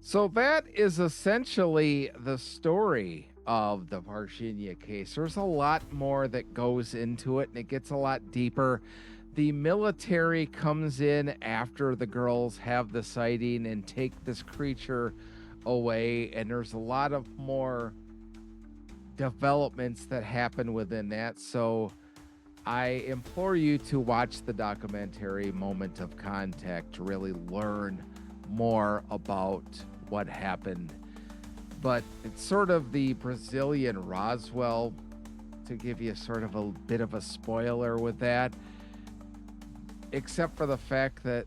So that is essentially the story of the Virginia case. There's a lot more that goes into it and it gets a lot deeper. The military comes in after the girls have the sighting and take this creature away, and there's a lot of more developments that happen within that. So I implore you to watch the documentary Moment of Contact to really learn more about what happened. But it's sort of the Brazilian Roswell, to give you sort of a bit of a spoiler with that, except for the fact that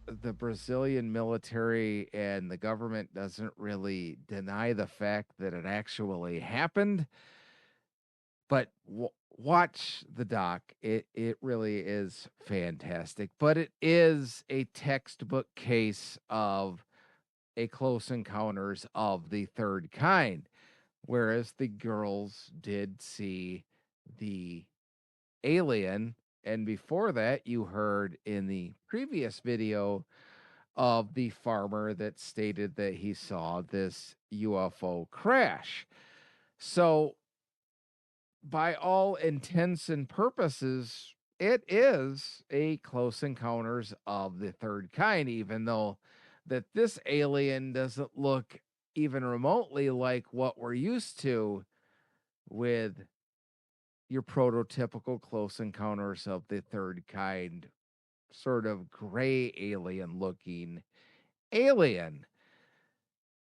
the Brazilian military and the government doesn't really deny the fact that it actually happened. But watch the doc. It really is fantastic, but it is a textbook case of a close encounters of the third kind, whereas the girls did see the alien. And before that, you heard in the previous video of the farmer that stated that he saw this UFO crash. So by all intents and purposes, it is a close encounters of the third kind, even though that this alien doesn't look even remotely like what we're used to with your prototypical close encounters of the third kind, sort of gray alien looking alien.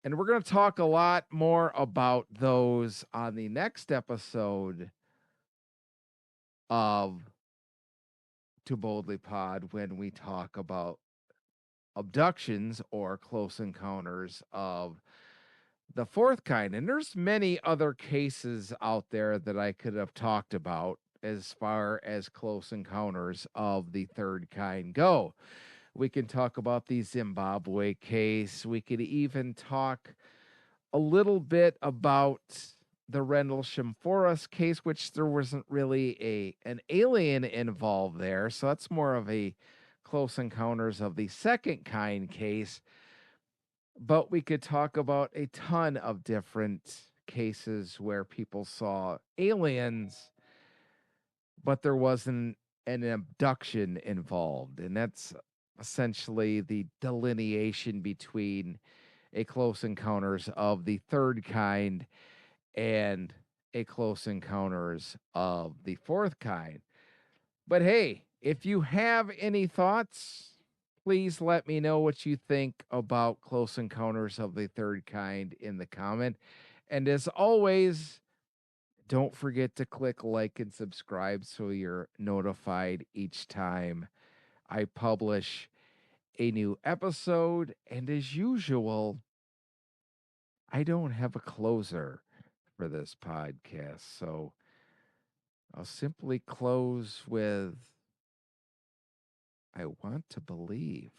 And we're going to talk a lot more about those on the next episode of To Boldly Pod when we talk about abductions or close encounters of the fourth kind. And there's many other cases out there that I could have talked about as far as close encounters of the third kind go. We can talk about the Zimbabwe case. We could even talk a little bit about the Rendlesham Forest case, which there wasn't really an alien involved there. So that's more of a close encounters of the second kind case. But we could talk about a ton of different cases where people saw aliens, but there wasn't an abduction involved. And that's essentially the delineation between a close encounters of the third kind and a close encounters of the fourth kind. But hey, if you have any thoughts, please let me know what you think about close encounters of the third kind in the comment. And as always, don't forget to click like and subscribe so you're notified each time I publish a new episode. And as usual, I don't have a closer for this podcast. So I'll simply close with I want to believe.